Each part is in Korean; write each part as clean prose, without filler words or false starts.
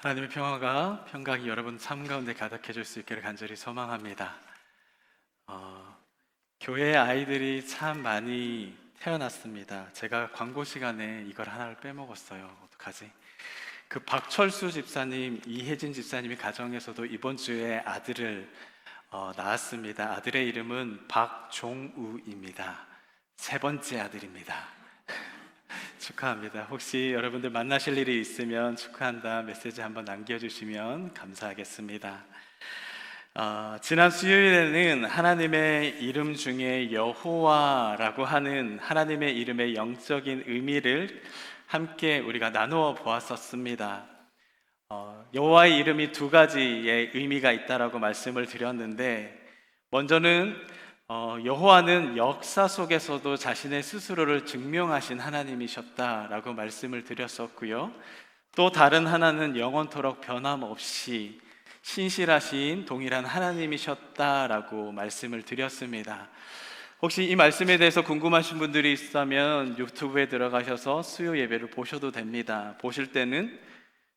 하나님의 평화가 평강이 여러분 삶 가운데 가득해질 수 있기를 간절히 소망합니다. 교회 아이들이 참 많이 태어났습니다. 제가 광고 시간에 이걸 하나를 빼먹었어요. 어떡하지? 그 박철수 집사님, 이혜진 집사님이 가정에서도 이번 주에 아들을 낳았습니다. 아들의 이름은 박종우입니다. 세 번째 아들입니다. 축하합니다. 혹시 여러분들 만나실 일이 있으면 축하한다 메시지 한번 남겨주시면 감사하겠습니다. 지난 수요일에는 하나님의 이름 중에 여호와라고 하는 하나님의 이름의 영적인 의미를 함께 우리가 나누어 보았었습니다. 여호와의 이름이 두 가지의 의미가 있다라고 말씀을 드렸는데, 먼저는 여호와는 역사 속에서도 자신의 스스로를 증명하신 하나님이셨다라고 말씀을 드렸었고요. 또 다른 하나는 영원토록 변함없이 신실하신 동일한 하나님이셨다라고 말씀을 드렸습니다. 혹시 이 말씀에 대해서 궁금하신 분들이 있다면 유튜브에 들어가셔서 수요 예배를 보셔도 됩니다. 보실 때는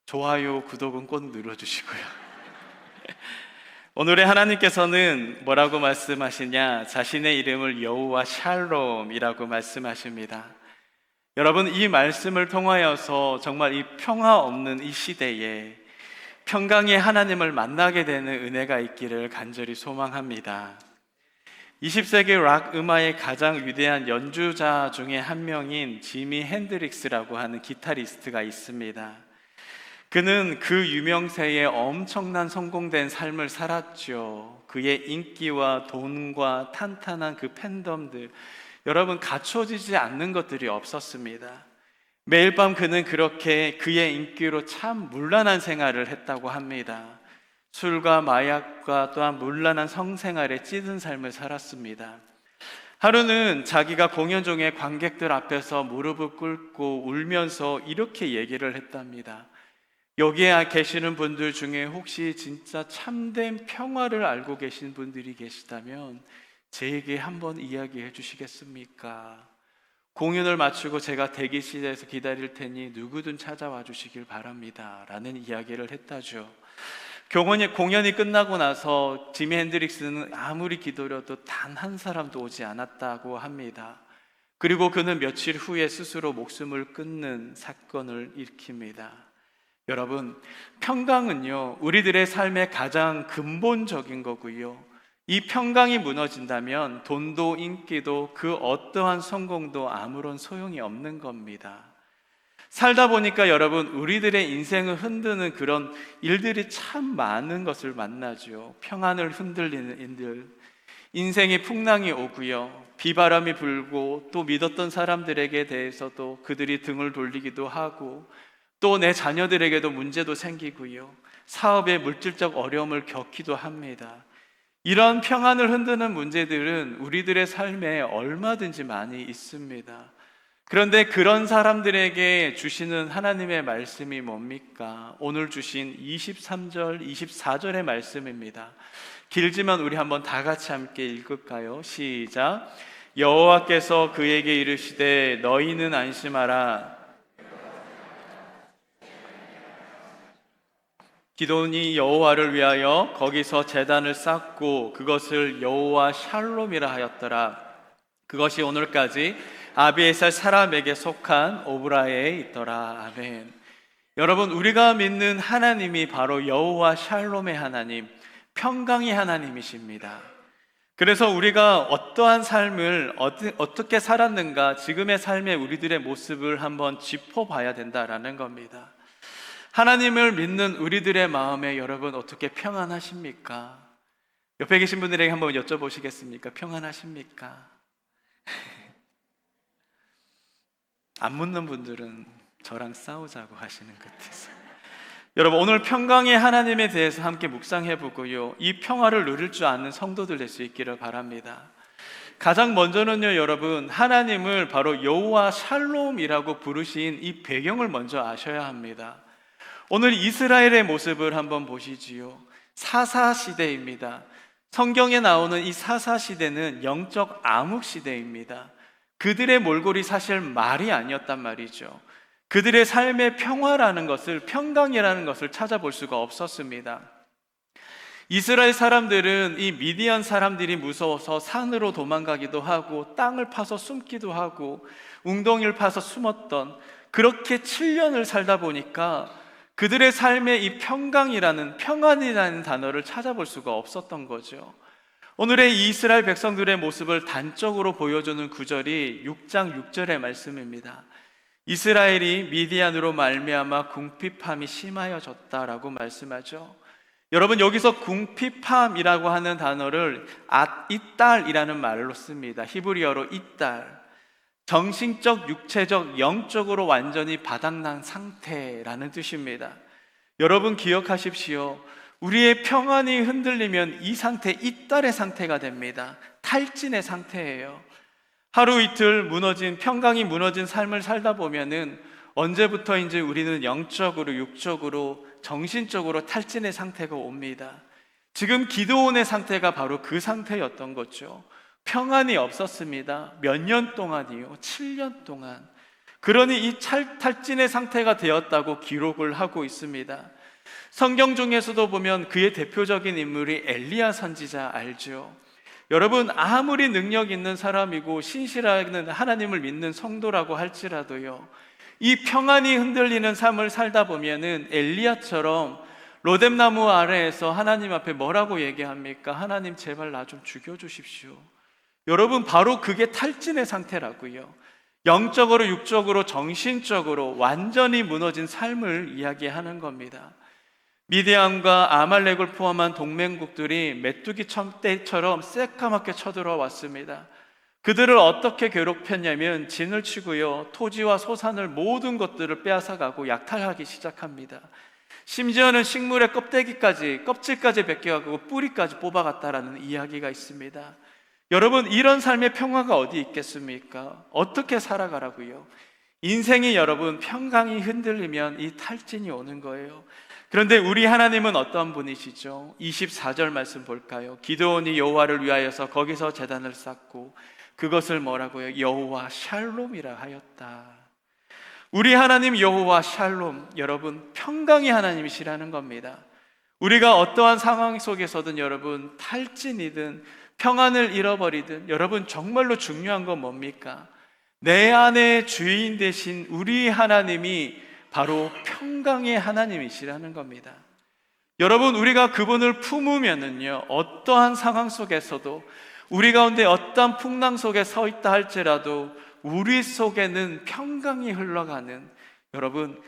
좋아요, 구독은 꼭 눌러주시고요. 오늘의 하나님께서는 뭐라고 말씀하시냐? 자신의 이름을 여호와 샬롬이라고 말씀하십니다. 여러분, 이 말씀을 통하여서 정말 이 평화 없는 이 시대에 평강의 하나님을 만나게 되는 은혜가 있기를 간절히 소망합니다. 20세기 락 음악의 가장 위대한 연주자 중에 한 명인 지미 핸드릭스라고 하는 기타리스트가 있습니다. 그는 그 유명세에 엄청난 성공된 삶을 살았죠. 그의 인기와 돈과 탄탄한 그 팬덤들, 여러분, 갖춰지지 않는 것들이 없었습니다. 매일 밤 그는 그렇게 그의 인기로 참 문란한 생활을 했다고 합니다. 술과 마약과 또한 문란한 성생활에 찌든 삶을 살았습니다. 하루는 자기가 공연 중에 관객들 앞에서 무릎을 꿇고 울면서 이렇게 얘기를 했답니다. 여기에 계시는 분들 중에 혹시 진짜 참된 평화를 알고 계신 분들이 계시다면 제게 한번 이야기해 주시겠습니까? 공연을 마치고 제가 대기실에서 기다릴 테니 누구든 찾아와 주시길 바랍니다 라는 이야기를 했다죠. 공연이 끝나고 나서 지미 핸드릭스는 아무리 기다려도 단 한 사람도 오지 않았다고 합니다. 그리고 그는 며칠 후에 스스로 목숨을 끊는 사건을 일으킵니다. 여러분, 평강은요, 우리들의 삶의 가장 근본적인 거고요. 이 평강이 무너진다면 돈도 인기도 그 어떠한 성공도 아무런 소용이 없는 겁니다. 살다 보니까 여러분, 우리들의 인생을 흔드는 그런 일들이 참 많은 것을 만나죠. 평안을 흔들리는 일들, 인생의 풍랑이 오고요, 비바람이 불고, 또 믿었던 사람들에게 대해서도 그들이 등을 돌리기도 하고, 또 내 자녀들에게도 문제도 생기고요, 사업에 물질적 어려움을 겪기도 합니다. 이런 평안을 흔드는 문제들은 우리들의 삶에 얼마든지 많이 있습니다. 그런데 그런 사람들에게 주시는 하나님의 말씀이 뭡니까? 오늘 주신 23절, 24절의 말씀입니다. 길지만 우리 한번 다 같이 함께 읽을까요? 시작. 여호와께서 그에게 이르시되 너희는 안심하라. 기도니 여호와를 위하여 거기서 제단을 쌓고 그것을 여호와 샬롬이라 하였더라. 그것이 오늘까지 아비에셀 사람에게 속한 오브라에 있더라. 아멘. 여러분, 우리가 믿는 하나님이 바로 여호와 샬롬의 하나님, 평강의 하나님이십니다. 그래서 우리가 어떠한 삶을 어떻게 살았는가, 지금의 삶의 우리들의 모습을 한번 짚어봐야 된다라는 겁니다. 하나님을 믿는 우리들의 마음에 여러분 어떻게 평안하십니까? 옆에 계신 분들에게 한번 여쭤보시겠습니까? 평안하십니까? 안 묻는 분들은 저랑 싸우자고 하시는 것 같아서. 여러분, 오늘 평강의 하나님에 대해서 함께 묵상해 보고요, 이 평화를 누릴 줄 아는 성도들 될 수 있기를 바랍니다. 가장 먼저는요, 여러분, 하나님을 바로 여호와 샬롬이라고 부르신 이 배경을 먼저 아셔야 합니다. 오늘 이스라엘의 모습을 한번 보시지요. 사사시대입니다. 성경에 나오는 이 사사시대는 영적 암흑시대입니다. 그들의 몰골이 사실 말이 아니었단 말이죠. 그들의 삶의 평화라는 것을, 평강이라는 것을 찾아볼 수가 없었습니다. 이스라엘 사람들은 이 미디안 사람들이 무서워서 산으로 도망가기도 하고 땅을 파서 숨기도 하고 웅덩이를 파서 숨었던, 그렇게 7년을 살다 보니까 그들의 삶에 이 평강이라는, 평안이라는 단어를 찾아볼 수가 없었던 거죠. 오늘의 이 이스라엘 백성들의 모습을 단적으로 보여주는 구절이 6장 6절의 말씀입니다. 이스라엘이 미디안으로 말미암아 궁핍함이 심하여졌다라고 말씀하죠. 여러분, 여기서 궁핍함이라고 하는 단어를 이딸이라는 말로 씁니다. 히브리어로 이딸. 정신적, 육체적, 영적으로 완전히 바닥난 상태라는 뜻입니다. 여러분 기억하십시오. 우리의 평안이 흔들리면 이 상태, 이딸의 상태가 됩니다. 탈진의 상태예요. 하루 이틀 무너진, 평강이 무너진 삶을 살다 보면은 언제부터인지 우리는 영적으로, 육적으로, 정신적으로 탈진의 상태가 옵니다. 지금 기드온의 상태가 바로 그 상태였던 거죠. 평안이 없었습니다. 몇 년 동안이요? 7년 동안. 그러니 이 탈진의 상태가 되었다고 기록을 하고 있습니다. 성경 중에서도 보면 그의 대표적인 인물이 엘리야 선지자 알죠? 여러분, 아무리 능력 있는 사람이고 신실한 하나님을 믿는 성도라고 할지라도요, 이 평안이 흔들리는 삶을 살다 보면은 엘리야처럼 로뎀나무 아래에서 하나님 앞에 뭐라고 얘기합니까? 하나님 제발 나 좀 죽여주십시오. 여러분, 바로 그게 탈진의 상태라고요. 영적으로, 육적으로, 정신적으로 완전히 무너진 삶을 이야기하는 겁니다. 미디안과 아말렉을 포함한 동맹국들이 메뚜기 때처럼 새까맣게 쳐들어왔습니다. 그들을 어떻게 괴롭혔냐면 진을 치고요, 토지와 소산을, 모든 것들을 빼앗아가고 약탈하기 시작합니다. 심지어는 식물의 껍질까지 벗겨가고 뿌리까지 뽑아갔다라는 이야기가 있습니다. 여러분, 이런 삶의 평화가 어디 있겠습니까? 어떻게 살아가라고요? 인생이 여러분 평강이 흔들리면 이 탈진이 오는 거예요. 그런데 우리 하나님은 어떤 분이시죠? 24절 말씀 볼까요? 기드온이 여호와를 위하여서 거기서 제단을 쌓고 그것을 뭐라고요? 여호와 샬롬이라 하였다. 우리 하나님 여호와 샬롬, 여러분 평강의 하나님이시라는 겁니다. 우리가 어떠한 상황 속에서든 여러분 탈진이든 평안을 잃어버리든, 여러분 정말로 중요한 건 뭡니까? 내 안에 주인 되신 우리 하나님이 바로 평강의 하나님이시라는 겁니다. 여러분, 우리가 그분을 품으면은요, 어떠한 상황 속에서도, 우리 가운데 어떠한 풍랑 속에 서 있다 할지라도 우리 속에는 평강이 흘러가는, 여러분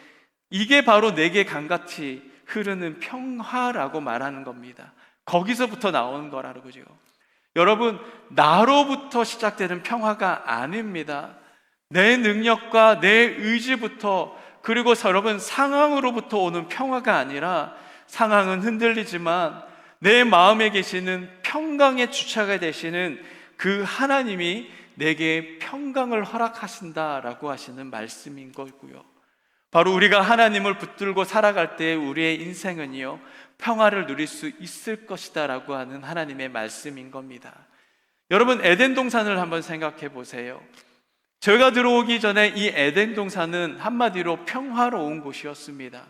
이게 바로 내게 강같이 흐르는 평화라고 말하는 겁니다. 거기서부터 나오는 거라는 거죠. 여러분, 나로부터 시작되는 평화가 아닙니다. 내 능력과 내 의지부터, 그리고 여러분 상황으로부터 오는 평화가 아니라, 상황은 흔들리지만 내 마음에 계시는 평강의 주체가 되시는 그 하나님이 내게 평강을 허락하신다라고 하시는 말씀인 거고요. 바로 우리가 하나님을 붙들고 살아갈 때 우리의 인생은요, 평화를 누릴 수 있을 것이다 라고 하는 하나님의 말씀인 겁니다. 여러분, 에덴 동산을 한번 생각해 보세요. 죄가 들어오기 전에 이 에덴 동산은 한마디로 평화로운 곳이었습니다.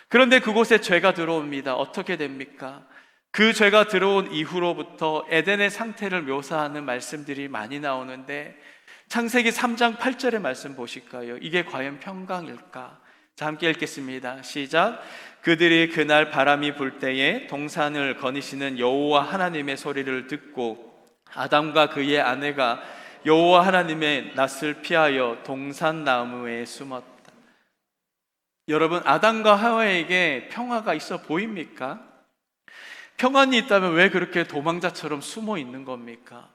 그런데 그곳에 죄가 들어옵니다. 어떻게 됩니까? 그 죄가 들어온 이후로부터 에덴의 상태를 묘사하는 말씀들이 많이 나오는데, 창세기 3장 8절의 말씀 보실까요? 이게 과연 평강일까? 자, 함께 읽겠습니다. 시작. 그들이 그날 바람이 불 때에 동산을 거니시는 여호와 하나님의 소리를 듣고 아담과 그의 아내가 여호와 하나님의 낯을 피하여 동산 나무에 숨었다. 여러분, 아담과 하와에게 평화가 있어 보입니까? 평안이 있다면 왜 그렇게 도망자처럼 숨어 있는 겁니까?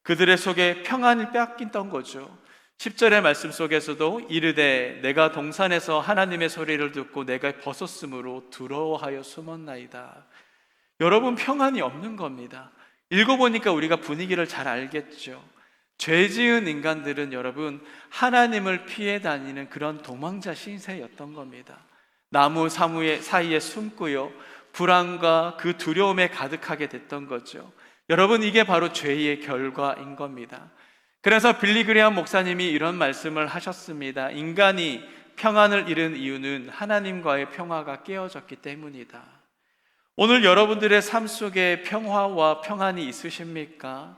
그들의 속에 평안을 빼앗긴던 거죠. 10절의 말씀 속에서도 이르되 내가 동산에서 하나님의 소리를 듣고 내가 벗었으므로 두려워하여 숨었나이다. 여러분, 평안이 없는 겁니다. 읽어보니까 우리가 분위기를 잘 알겠죠. 죄 지은 인간들은 여러분 하나님을 피해 다니는 그런 도망자 신세였던 겁니다. 나무 사이에 숨고요, 불안과 그 두려움에 가득하게 됐던 거죠. 여러분, 이게 바로 죄의 결과인 겁니다. 그래서 빌리 그레이엄 목사님이 이런 말씀을 하셨습니다. 인간이 평안을 잃은 이유는 하나님과의 평화가 깨어졌기 때문이다. 오늘 여러분들의 삶 속에 평화와 평안이 있으십니까?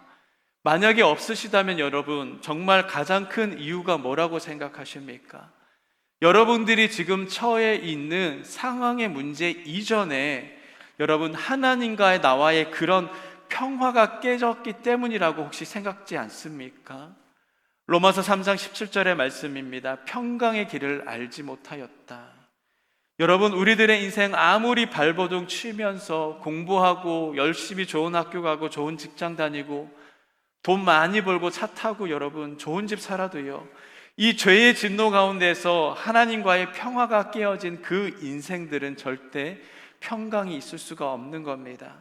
만약에 없으시다면 여러분, 정말 가장 큰 이유가 뭐라고 생각하십니까? 여러분들이 지금 처해 있는 상황의 문제 이전에 여러분, 하나님과의 나와의 그런 평화가 깨졌기 때문이라고 혹시 생각지 않습니까? 로마서 3장 17절의 말씀입니다. 평강의 길을 알지 못하였다. 여러분, 우리들의 인생 아무리 발버둥 치면서 공부하고 열심히 좋은 학교 가고 좋은 직장 다니고 돈 많이 벌고 차 타고 여러분 좋은 집 살아도요, 이 죄의 진노 가운데서 하나님과의 평화가 깨어진 그 인생들은 절대 평강이 있을 수가 없는 겁니다.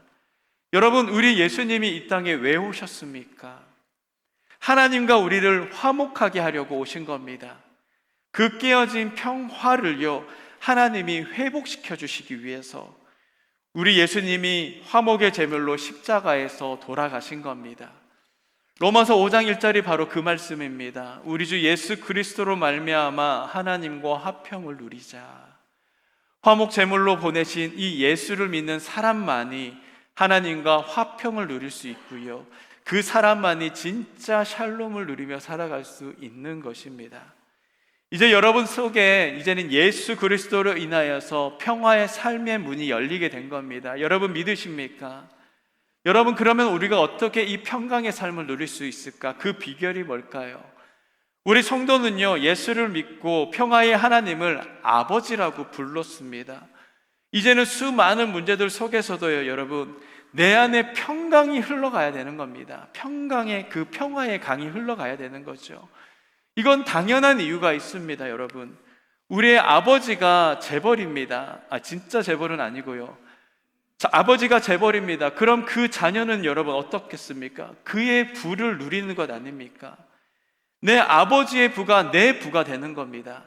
여러분, 우리 예수님이 이 땅에 왜 오셨습니까? 하나님과 우리를 화목하게 하려고 오신 겁니다. 그 깨어진 평화를요, 하나님이 회복시켜 주시기 위해서 우리 예수님이 화목의 제물로 십자가에서 돌아가신 겁니다. 로마서 5장 1절이 바로 그 말씀입니다. 우리 주 예수 그리스도로 말미암아 하나님과 화평을 누리자. 화목 제물로 보내신 이 예수를 믿는 사람만이 하나님과 화평을 누릴 수 있고요, 그 사람만이 진짜 샬롬을 누리며 살아갈 수 있는 것입니다. 이제 여러분 속에 이제는 예수 그리스도로 인하여서 평화의 삶의 문이 열리게 된 겁니다. 여러분 믿으십니까? 여러분, 그러면 우리가 어떻게 이 평강의 삶을 누릴 수 있을까? 그 비결이 뭘까요? 우리 성도는요, 예수를 믿고 평화의 하나님을 아버지라고 불렀습니다. 이제는 수많은 문제들 속에서도요, 여러분, 내 안에 평강이 흘러가야 되는 겁니다. 평강의 그 평화의 강이 흘러가야 되는 거죠. 이건 당연한 이유가 있습니다. 여러분, 우리의 아버지가 재벌입니다. 진짜 재벌은 아니고요, 아버지가 재벌입니다. 그럼 그 자녀는 여러분 어떻겠습니까? 그의 부를 누리는 것 아닙니까? 내 아버지의 부가 내 부가 되는 겁니다.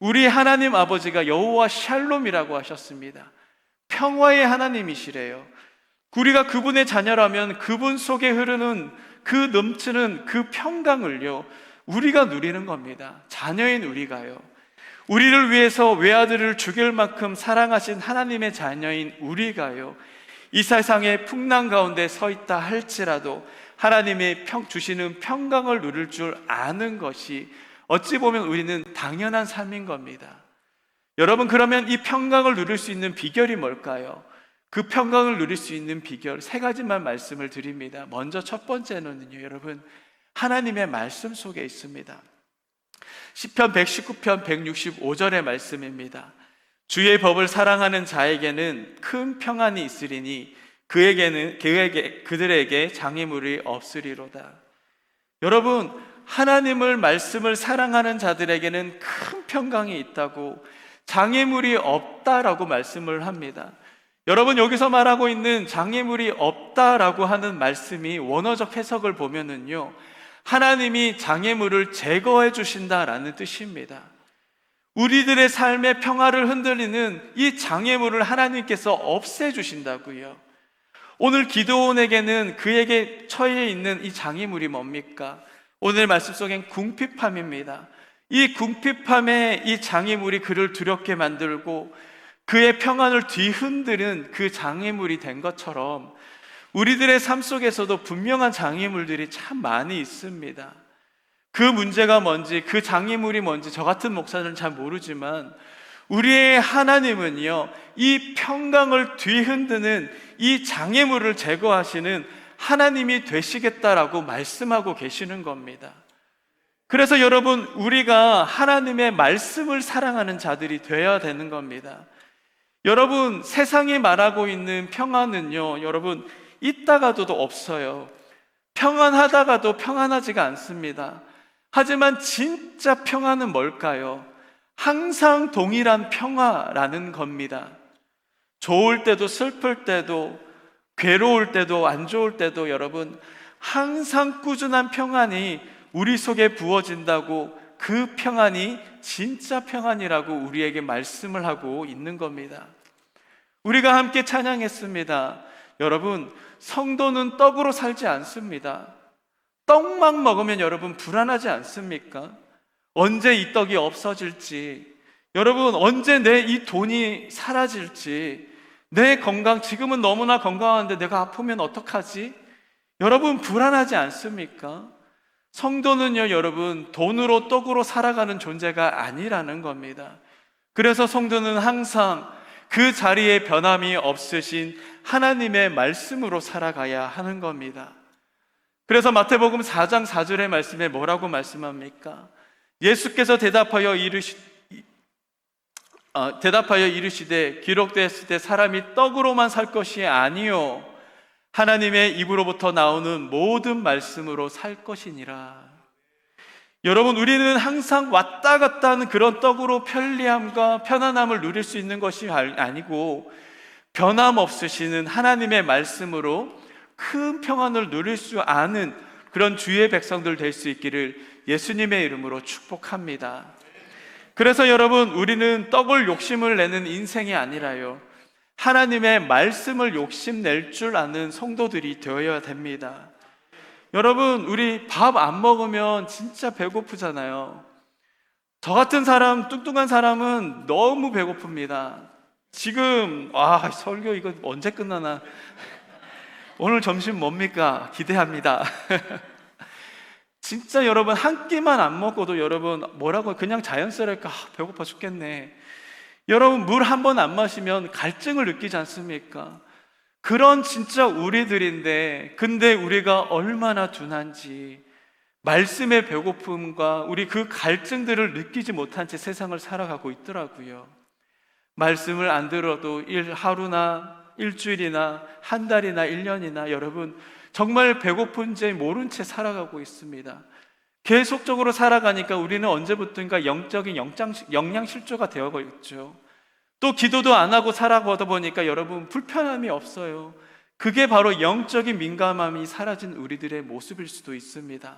우리 하나님 아버지가 여호와 샬롬이라고 하셨습니다. 평화의 하나님이시래요. 우리가 그분의 자녀라면 그분 속에 흐르는 그 넘치는 그 평강을요, 우리가 누리는 겁니다. 자녀인 우리가요, 우리를 위해서 외아들을 죽일 만큼 사랑하신 하나님의 자녀인 우리가요, 이 세상의 풍랑 가운데 서 있다 할지라도 하나님의 주시는 평강을 누릴 줄 아는 것이 어찌 보면 우리는 당연한 삶인 겁니다. 여러분, 그러면 이 평강을 누릴 수 있는 비결이 뭘까요? 그 평강을 누릴 수 있는 비결 세 가지만 말씀을 드립니다. 먼저 첫 번째는요, 여러분, 하나님의 말씀 속에 있습니다. 시편 119편 165절의 말씀입니다. 주의 법을 사랑하는 자에게는 큰 평안이 있으리니 그들에게 장애물이 없으리로다. 여러분, 하나님을 말씀을 사랑하는 자들에게는 큰 평강이 있다고, 장애물이 없다라고 말씀을 합니다. 여러분, 여기서 말하고 있는 장애물이 없다라고 하는 말씀이 원어적 해석을 보면은요, 하나님이 장애물을 제거해 주신다라는 뜻입니다. 우리들의 삶의 평화를 흔들리는 이 장애물을 하나님께서 없애 주신다고요. 오늘 기드온에게는 그에게 처해 있는 이 장애물이 뭡니까? 오늘 말씀 속엔 궁핍함입니다. 이 궁핍함의 이 장애물이 그를 두렵게 만들고 그의 평안을 뒤흔드는 그 장애물이 된 것처럼 우리들의 삶 속에서도 분명한 장애물들이 참 많이 있습니다. 그 문제가 뭔지, 그 장애물이 뭔지 저 같은 목사는 잘 모르지만 우리의 하나님은요, 이 평강을 뒤흔드는 이 장애물을 제거하시는 하나님이 되시겠다라고 말씀하고 계시는 겁니다. 그래서 여러분, 우리가 하나님의 말씀을 사랑하는 자들이 되어야 되는 겁니다. 여러분, 세상이 말하고 있는 평안은요, 여러분, 있다가도 없어요. 평안하다가도 평안하지가 않습니다. 하지만 진짜 평안은 뭘까요? 항상 동일한 평화라는 겁니다. 좋을 때도 슬플 때도 괴로울 때도 안 좋을 때도 여러분, 항상 꾸준한 평안이 우리 속에 부어진다고, 그 평안이 진짜 평안이라고 우리에게 말씀을 하고 있는 겁니다. 우리가 함께 찬양했습니다. 여러분, 성도는 떡으로 살지 않습니다. 떡만 먹으면 여러분 불안하지 않습니까? 언제 이 떡이 없어질지, 여러분 언제 내 이 돈이 사라질지, 내 건강, 지금은 너무나 건강한데 내가 아프면 어떡하지? 여러분 불안하지 않습니까? 성도는요, 여러분 돈으로 떡으로 살아가는 존재가 아니라는 겁니다. 그래서 성도는 항상 그 자리에 변함이 없으신 하나님의 말씀으로 살아가야 하는 겁니다. 그래서 마태복음 4장 4절의 말씀에 뭐라고 말씀합니까? 예수께서 대답하여 이르시되 기록되었을 때 사람이 떡으로만 살 것이 아니요 하나님의 입으로부터 나오는 모든 말씀으로 살 것이니라. 여러분, 우리는 항상 왔다 갔다 하는 그런 떡으로 편리함과 편안함을 누릴 수 있는 것이 아니고 변함없으시는 하나님의 말씀으로 큰 평안을 누릴 수 아는 그런 주의 백성들 될 수 있기를 예수님의 이름으로 축복합니다. 그래서 여러분, 우리는 떡을 욕심을 내는 인생이 아니라요, 하나님의 말씀을 욕심낼 줄 아는 성도들이 되어야 됩니다. 여러분, 우리 밥 안 먹으면 진짜 배고프잖아요. 저 같은 사람, 뚱뚱한 사람은 너무 배고픕니다. 지금 설교 이거 언제 끝나나? 오늘 점심 뭡니까? 기대합니다. 진짜 여러분, 한 끼만 안 먹고도 여러분 뭐라고 그냥 자연스럽게 배고파 죽겠네. 여러분, 물 한 번 안 마시면 갈증을 느끼지 않습니까? 그런 진짜 우리들인데, 근데 우리가 얼마나 둔한지, 말씀의 배고픔과 우리 그 갈증들을 느끼지 못한 채 세상을 살아가고 있더라고요. 말씀을 안 들어도 하루나 일주일이나 한 달이나 1년이나 여러분 정말 배고픈지 모른 채 살아가고 있습니다. 계속적으로 살아가니까 우리는 언제부턴가 영적인 영양실조가 되어가고 있죠. 또 기도도 안 하고 살아가다 보니까 여러분 불편함이 없어요. 그게 바로 영적인 민감함이 사라진 우리들의 모습일 수도 있습니다.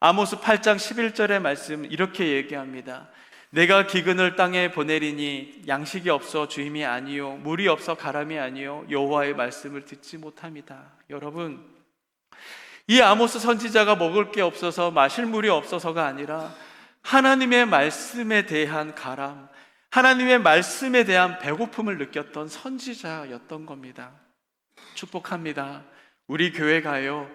아모스 8장 11절의 말씀 이렇게 얘기합니다. 내가 기근을 땅에 보내리니 양식이 없어 주임이 아니요 물이 없어 가람이 아니요 여호와의 말씀을 듣지 못합니다. 여러분, 이 아모스 선지자가 먹을 게 없어서 마실 물이 없어서가 아니라 하나님의 말씀에 대한 가람, 하나님의 말씀에 대한 배고픔을 느꼈던 선지자였던 겁니다. 축복합니다. 우리 교회가요,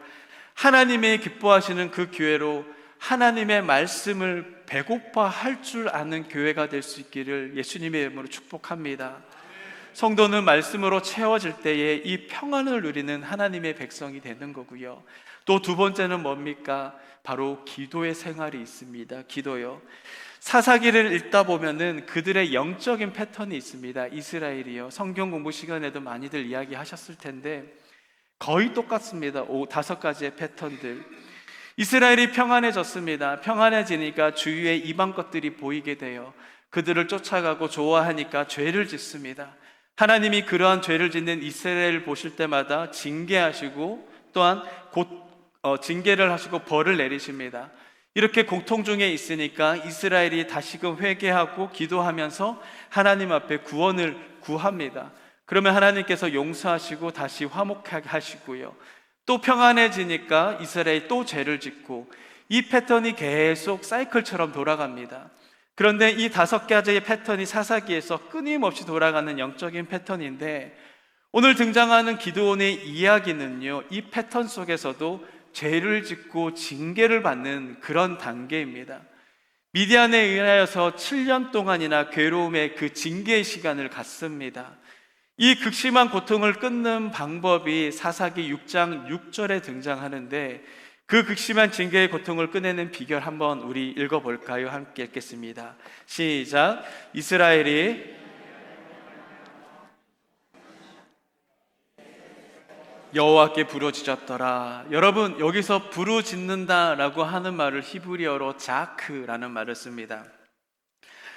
하나님의 기뻐하시는 그 교회로 하나님의 말씀을 배고파 할 줄 아는 교회가 될 수 있기를 예수님의 이름으로 축복합니다. 성도는 말씀으로 채워질 때에 이 평안을 누리는 하나님의 백성이 되는 거고요. 또 두 번째는 뭡니까? 바로 기도의 생활이 있습니다. 기도요. 사사기를 읽다 보면은 그들의 영적인 패턴이 있습니다. 이스라엘이요. 성경 공부 시간에도 많이들 이야기하셨을 텐데 거의 똑같습니다. 5가지의 패턴들. 이스라엘이 평안해졌습니다. 평안해지니까 주위에 이방 것들이 보이게 돼요. 그들을 쫓아가고 좋아하니까 죄를 짓습니다. 하나님이 그러한 죄를 짓는 이스라엘을 보실 때마다 징계하시고 또한 징계를 하시고 벌을 내리십니다. 이렇게 고통 중에 있으니까 이스라엘이 다시금 회개하고 기도하면서 하나님 앞에 구원을 구합니다. 그러면 하나님께서 용서하시고 다시 화목하게 하시고요. 또 평안해지니까 이스라엘이 또 죄를 짓고, 이 패턴이 계속 사이클처럼 돌아갑니다. 그런데 이 5가지의 패턴이 사사기에서 끊임없이 돌아가는 영적인 패턴인데, 오늘 등장하는 기드온의 이야기는요, 이 패턴 속에서도 죄를 짓고 징계를 받는 그런 단계입니다. 미디안에 의하여서 7년 동안이나 괴로움의 그 징계의 시간을 갖습니다. 이 극심한 고통을 끊는 방법이 사사기 6장 6절에 등장하는데, 그 극심한 징계의 고통을 끊는 비결 한번 우리 읽어볼까요? 함께 읽겠습니다. 시작. 이스라엘이 여호와께 부르짖었더라. 여러분, 여기서 부르짖는다라고 하는 말을 히브리어로 자크라는 말을 씁니다.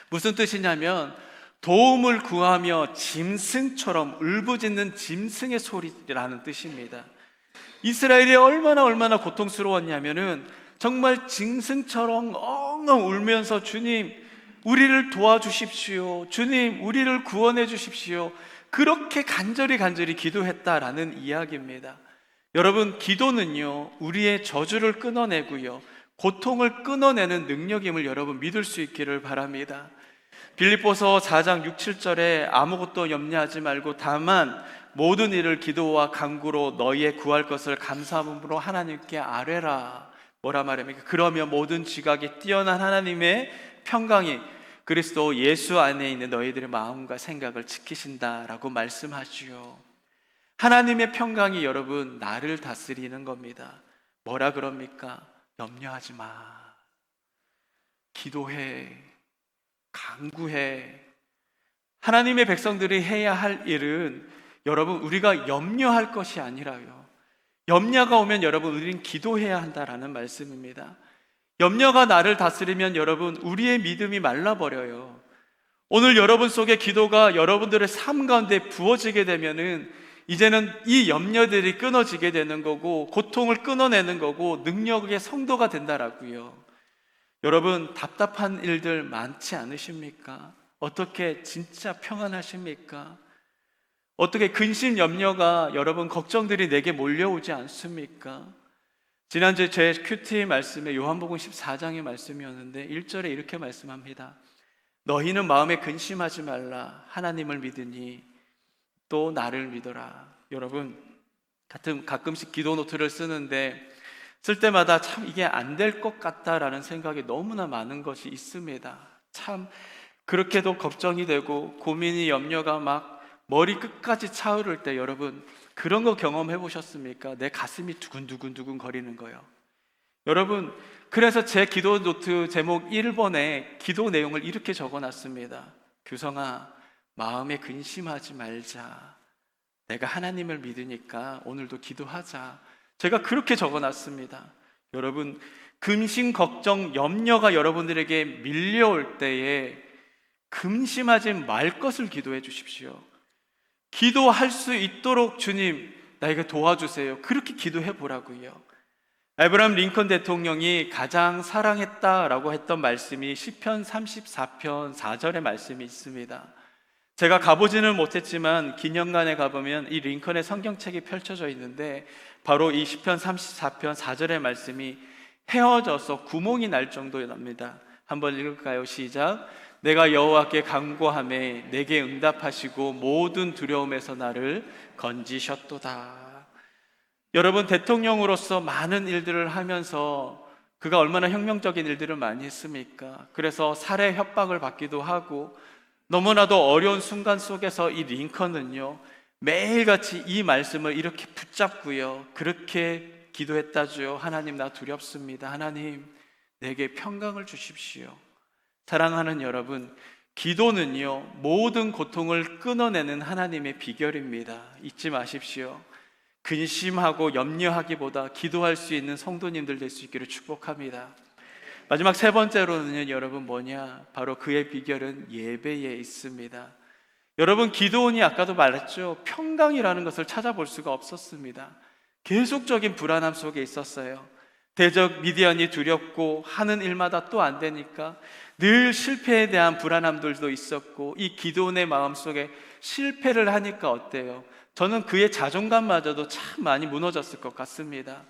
무슨 뜻이냐면 도움을 구하며 짐승처럼 울부짖는 짐승의 소리라는 뜻입니다. 이스라엘이 얼마나 고통스러웠냐면은 정말 짐승처럼 엉엉 울면서 주님 우리를 도와주십시오, 주님 우리를 구원해 주십시오, 그렇게 간절히 기도했다라는 이야기입니다. 여러분, 기도는요 우리의 저주를 끊어내고요 고통을 끊어내는 능력임을 여러분 믿을 수 있기를 바랍니다. 빌립보서 4장 6, 7절에 아무것도 염려하지 말고 다만 모든 일을 기도와 간구로 너희의 구할 것을 감사함으로 하나님께 아뢰라. 뭐라 말합니까? 그러면 모든 지각이 뛰어난 하나님의 평강이 그리스도 예수 안에 있는 너희들의 마음과 생각을 지키신다라고 말씀하지요. 하나님의 평강이 여러분 나를 다스리는 겁니다. 뭐라 그럽니까? 염려하지 마. 기도해. 간구해. 하나님의 백성들이 해야 할 일은 여러분 우리가 염려할 것이 아니라요. 염려가 오면 여러분 우리는 기도해야 한다라는 말씀입니다. 염려가 나를 다스리면 여러분 우리의 믿음이 말라버려요. 오늘 여러분 속에 기도가 여러분들의 삶 가운데 부어지게 되면은 이제는 이 염려들이 끊어지게 되는 거고 고통을 끊어내는 거고 능력의 성도가 된다라고요. 여러분 답답한 일들 많지 않으십니까? 어떻게 진짜 평안하십니까? 어떻게 근심 염려가 여러분 걱정들이 내게 몰려오지 않습니까? 지난주에 제 큐티 말씀에 요한복음 14장의 말씀이었는데 1절에 이렇게 말씀합니다. 너희는 마음에 근심하지 말라. 하나님을 믿으니 또 나를 믿어라. 여러분 가끔씩 기도 노트를 쓰는데 쓸 때마다 참 이게 안 될 것 같다라는 생각이 너무나 많은 것이 있습니다. 참 그렇게도 걱정이 되고 고민이 염려가 막 머리 끝까지 차오를 때 여러분 그런 거 경험해 보셨습니까? 내 가슴이 두근두근 거리는 거요. 여러분 그래서 제 기도 노트 제목 1번에 기도 내용을 이렇게 적어놨습니다. 규성아 마음에 근심하지 말자. 내가 하나님을 믿으니까 오늘도 기도하자. 제가 그렇게 적어놨습니다. 여러분 근심, 걱정, 염려가 여러분들에게 밀려올 때에 근심하지 말 것을 기도해 주십시오. 기도할 수 있도록 주님 나에게 도와주세요. 그렇게 기도해 보라고요. 아브라함 링컨 대통령이 가장 사랑했다라고 했던 말씀이 시편 34편 4절의 말씀이 있습니다. 제가 가보지는 못했지만 기념관에 가보면 이 링컨의 성경책이 펼쳐져 있는데 바로 이 시편 34편 4절의 말씀이 헤어져서 구멍이 날 정도랍니다. 한번 읽을까요? 시작. 내가 여호와께 간구하매 내게 응답하시고 모든 두려움에서 나를 건지셨도다. 여러분 대통령으로서 많은 일들을 하면서 그가 얼마나 혁명적인 일들을 많이 했습니까? 그래서 살해 협박을 받기도 하고 너무나도 어려운 순간 속에서 이 링컨은요 매일같이 이 말씀을 이렇게 붙잡고요 그렇게 기도했다죠. 하나님 나 두렵습니다. 하나님 내게 평강을 주십시오. 사랑하는 여러분, 기도는요 모든 고통을 끊어내는 하나님의 비결입니다. 잊지 마십시오. 근심하고 염려하기보다 기도할 수 있는 성도님들 될 수 있기를 축복합니다. 마지막 세 번째로는요 여러분 뭐냐? 바로 그의 비결은 예배에 있습니다. 여러분 기도원이 아까도 말했죠. 평강이라는 것을 찾아볼 수가 없었습니다. 계속적인 불안함 속에 있었어요. 대적 미디안이 두렵고 하는 일마다 또 안 되니까 늘 실패에 대한 불안함들도 있었고 이 기도원의 마음속에 실패를 하니까 어때요? 저는 그의 자존감마저도 참 많이 무너졌을 것 같습니다.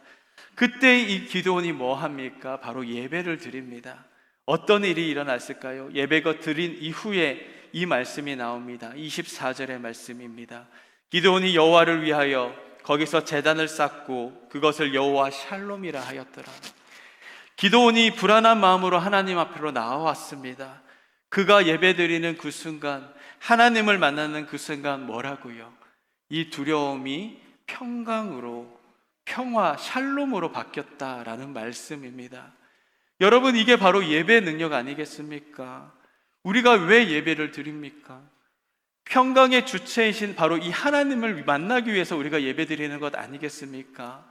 그때 이 기도원이 뭐 합니까? 바로 예배를 드립니다. 어떤 일이 일어났을까요? 예배가 드린 이후에 이 말씀이 나옵니다. 24절의 말씀입니다. 기도원이 여호와를 위하여 거기서 제단을 쌓고 그것을 여호와 샬롬이라 하였더라. 기도원이 불안한 마음으로 하나님 앞으로 나와왔습니다. 그가 예배드리는 그 순간, 하나님을 만나는 그 순간 뭐라고요? 이 두려움이 평강으로, 평화, 샬롬으로 바뀌었다라는 말씀입니다. 여러분 이게 바로 예배의 능력 아니겠습니까? 우리가 왜 예배를 드립니까? 평강의 주체이신 바로 이 하나님을 만나기 위해서 우리가 예배드리는 것 아니겠습니까?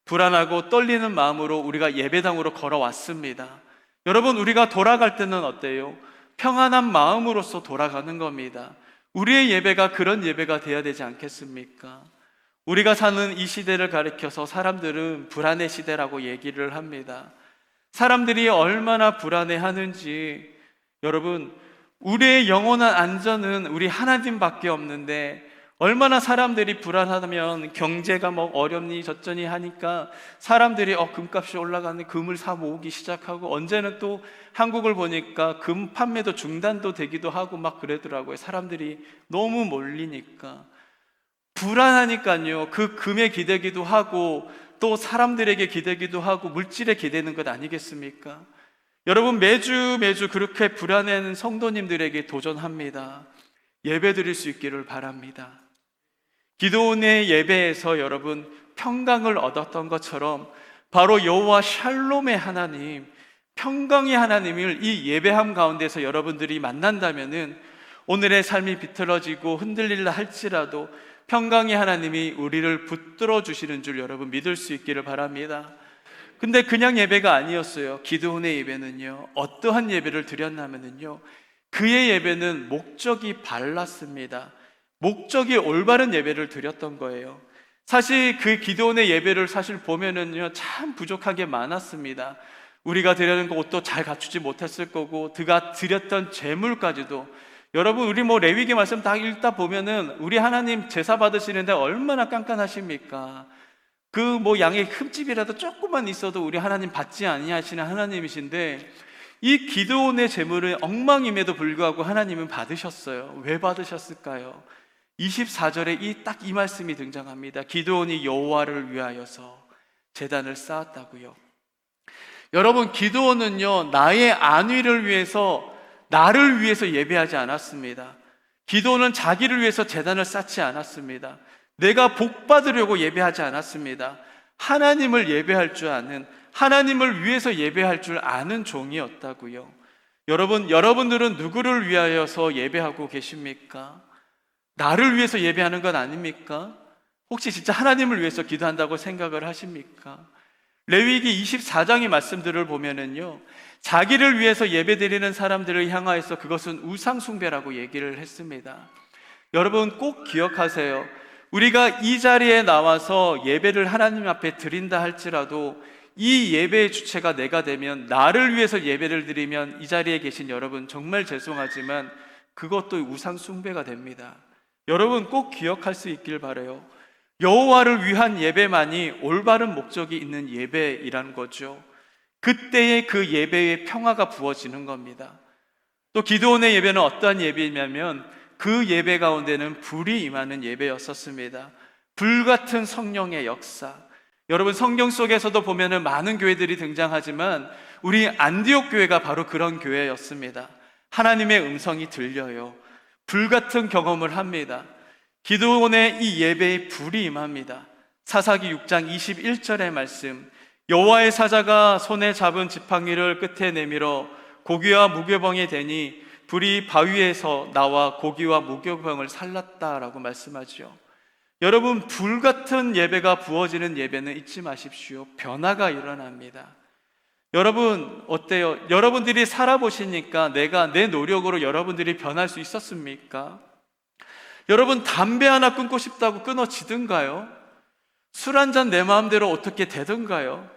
불안하고 떨리는 마음으로 우리가 예배당으로 걸어왔습니다. 여러분 우리가 돌아갈 때는 어때요? 평안한 마음으로서 돌아가는 겁니다. 우리의 예배가 그런 예배가 되어야 되지 않겠습니까? 우리가 사는 이 시대를 가리켜서 사람들은 불안의 시대라고 얘기를 합니다. 사람들이 얼마나 불안해하는지 여러분 우리의 영원한 안전은 우리 하나님밖에 없는데 얼마나 사람들이 불안하다면 경제가 뭐 어렵니 저쩌니 하니까 사람들이 금값이 올라가는 금을 사 모으기 시작하고, 언제는 또 한국을 보니까 금 판매도 중단도 되기도 하고 막 그러더라고요. 사람들이 너무 몰리니까. 불안하니까요. 그 금에 기대기도 하고 또 사람들에게 기대기도 하고 물질에 기대는 것 아니겠습니까? 여러분, 매주 그렇게 불안해하는 성도님들에게 도전합니다. 예배 드릴 수 있기를 바랍니다. 기도원의 예배에서 여러분 평강을 얻었던 것처럼 바로 여호와 샬롬의 하나님, 평강의 하나님을 이 예배함 가운데서 여러분들이 만난다면은 오늘의 삶이 비틀어지고 흔들릴라 할지라도 평강의 하나님이 우리를 붙들어 주시는 줄 여러분 믿을 수 있기를 바랍니다. 근데 그냥 예배가 아니었어요. 기도원의 예배는요, 어떠한 예배를 드렸냐면요, 그의 예배는 목적이 발랐습니다. 목적이 올바른 예배를 드렸던 거예요. 사실 그 기도원의 예배를 사실 보면은요, 참 부족한 게 많았습니다. 우리가 드리는 것도 잘 갖추지 못했을 거고, 그가 드렸던 제물까지도, 여러분 우리 뭐 레위기 말씀 다 읽다 보면은 우리 하나님 제사 받으시는데 얼마나 깐깐하십니까? 그 뭐 양의 흠집이라도 조금만 있어도 우리 하나님 받지 아니하시는 하나님이신데, 이 기도원의 제물은 엉망임에도 불구하고 하나님은 받으셨어요. 왜 받으셨을까요? 24절에 딱 이 말씀이 등장합니다. 기도원이 여호와를 위하여서 제단을 쌓았다고요. 여러분, 기도원은요, 나의 안위를 위해서, 나를 위해서 예배하지 않았습니다. 기도원은 자기를 위해서 제단을 쌓지 않았습니다. 내가 복 받으려고 예배하지 않았습니다. 하나님을 예배할 줄 아는, 하나님을 위해서 예배할 줄 아는 종이었다고요. 여러분들은 누구를 위하여서 예배하고 계십니까? 나를 위해서 예배하는 건 아닙니까? 혹시 진짜 하나님을 위해서 기도한다고 생각을 하십니까? 레위기 24장의 말씀들을 보면은요, 자기를 위해서 예배드리는 사람들을 향하여서 그것은 우상숭배라고 얘기를 했습니다. 여러분 꼭 기억하세요. 우리가 이 자리에 나와서 예배를 하나님 앞에 드린다 할지라도 이 예배의 주체가 내가 되면, 나를 위해서 예배를 드리면 이 자리에 계신 여러분 정말 죄송하지만 그것도 우상숭배가 됩니다. 여러분 꼭 기억할 수 있길 바라요. 여호와를 위한 예배만이 올바른 목적이 있는 예배이라는 거죠. 그때의 그 예배의 평화가 부어지는 겁니다. 또 기도원의 예배는 어떠한 예배냐면 그 예배 가운데는 불이 임하는 예배였었습니다. 불같은 성령의 역사. 여러분 성경 속에서도 보면은 많은 교회들이 등장하지만 우리 안디옥 교회가 바로 그런 교회였습니다. 하나님의 음성이 들려요. 불같은 경험을 합니다. 기도원의 이 예배에 불이 임합니다. 사사기 6장 21절의 말씀, 여호와의 사자가 손에 잡은 지팡이를 끝에 내밀어 고기와 무교병에 대니 불이 바위에서 나와 고기와 무교병을 살랐다라고 말씀하죠. 여러분, 불같은 예배가 부어지는 예배는 잊지 마십시오. 변화가 일어납니다. 여러분 어때요? 여러분들이 살아보시니까 내 노력으로 여러분들이 변할 수 있었습니까? 여러분 담배 하나 끊고 싶다고 끊어지든가요? 술 한 잔 내 마음대로 어떻게 되든가요?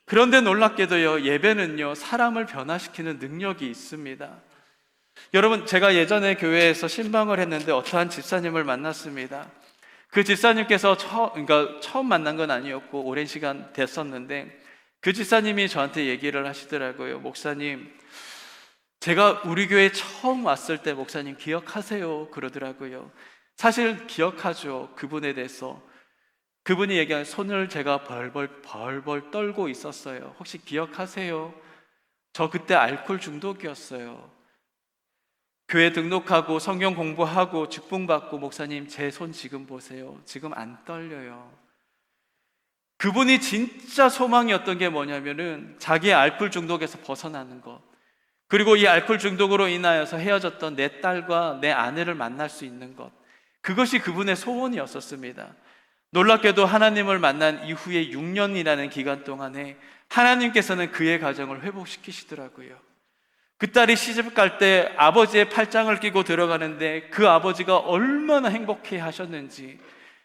그런데 놀랍게도요, 예배는요 사람을 변화시키는 능력이 있습니다. 여러분, 제가 예전에 교회에서 신방을 했는데 어떠한 집사님을 만났습니다. 그 집사님께서 처음 만난 건 아니었고 오랜 시간 됐었는데, 그 집사님이 저한테 얘기를 하시더라고요. 목사님, 제가 우리 교회 처음 왔을 때 목사님 기억하세요? 그러더라고요. 사실 기억하죠. 그분에 대해서. 그분이 얘기한 손을 제가 벌벌 떨고 있었어요. 혹시 기억하세요? 저 그때 알코올 중독이었어요. 교회 등록하고 성경 공부하고 직분받고, 목사님 제 손 지금 보세요. 지금 안 떨려요. 그분이 진짜 소망이었던 게 뭐냐면은 자기의 알코올 중독에서 벗어나는 것, 그리고 이 알코올 중독으로 인하여서 헤어졌던 내 딸과 내 아내를 만날 수 있는 것, 그것이 그분의 소원이었었습니다. 놀랍게도 하나님을 만난 이후에 6년이라는 기간 동안에 하나님께서는 그의 가정을 회복시키시더라고요. 그 딸이 시집 갈 때 아버지의 팔짱을 끼고 들어가는데 그 아버지가 얼마나 행복해 하셨는지,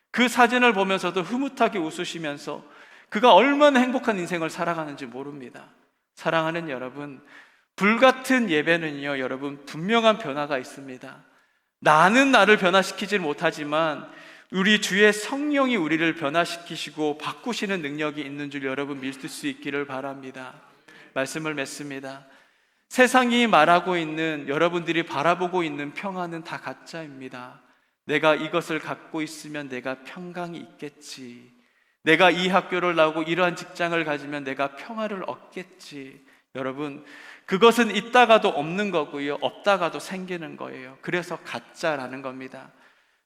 그 사진을 보면서도 흐뭇하게 웃으시면서 그가 얼마나 행복한 인생을 살아가는지 모릅니다. 사랑하는 여러분, 불같은 예배는요, 여러분 분명한 변화가 있습니다. 나는 나를 변화시키지 못하지만 우리 주의 성령이 우리를 변화시키시고 바꾸시는 능력이 있는 줄 여러분 믿을 수 있기를 바랍니다. 말씀을 맺습니다. 세상이 말하고 있는, 여러분들이 바라보고 있는 평안은 다 가짜입니다. 내가 이것을 갖고 있으면 내가 평강이 있겠지, 내가 이 학교를 나오고 이러한 직장을 가지면 내가 평화를 얻겠지. 여러분, 그것은 있다가도 없는 거고요, 없다가도 생기는 거예요. 그래서 가짜라는 겁니다.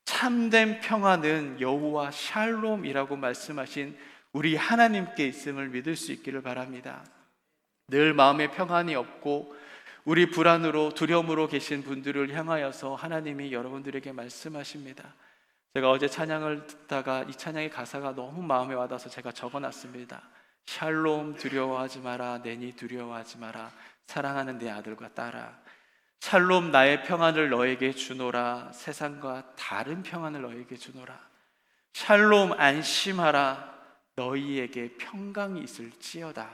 참된 평화는 여호와 샬롬이라고 말씀하신 우리 하나님께 있음을 믿을 수 있기를 바랍니다. 늘 마음에 평안이 없고 우리 불안으로 두려움으로 계신 분들을 향하여서 하나님이 여러분들에게 말씀하십니다. 제가 어제 찬양을 듣다가 이 찬양의 가사가 너무 마음에 와닿아서 제가 적어놨습니다. 샬롬, 두려워하지 마라, 내니 두려워하지 마라, 사랑하는 내 아들과 딸아. 샬롬, 나의 평안을 너에게 주노라, 세상과 다른 평안을 너에게 주노라. 샬롬, 안심하라, 너희에게 평강이 있을지어다.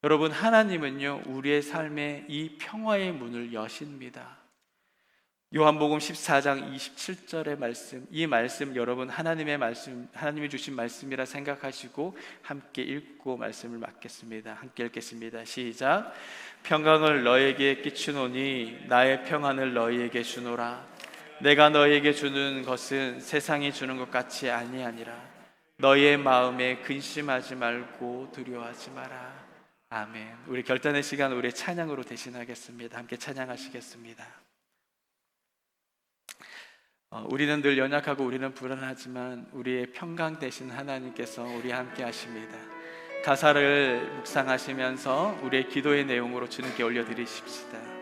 여러분, 하나님은요 우리의 삶에 이 평화의 문을 여십니다. 요한복음 14장 27절의 말씀, 이 말씀 여러분 하나님의 말씀, 하나님이 주신 말씀이라 생각하시고 함께 읽고 말씀을 맡겠습니다. 함께 읽겠습니다. 시작. 평강을 너에게 끼치노니 나의 평안을 너희에게 주노라. 내가 너희에게 주는 것은 세상이 주는 것 같이 아니하니라. 너희의 마음에 근심하지 말고 두려워하지 마라. 아멘. 우리 결단의 시간 우리의 찬양으로 대신하겠습니다. 함께 찬양하시겠습니다. 우리는 늘 연약하고 우리는 불안하지만 우리의 평강 되신 하나님께서 우리와 함께 하십니다. 가사를 묵상하시면서 우리의 기도의 내용으로 주님께 올려드리십시다.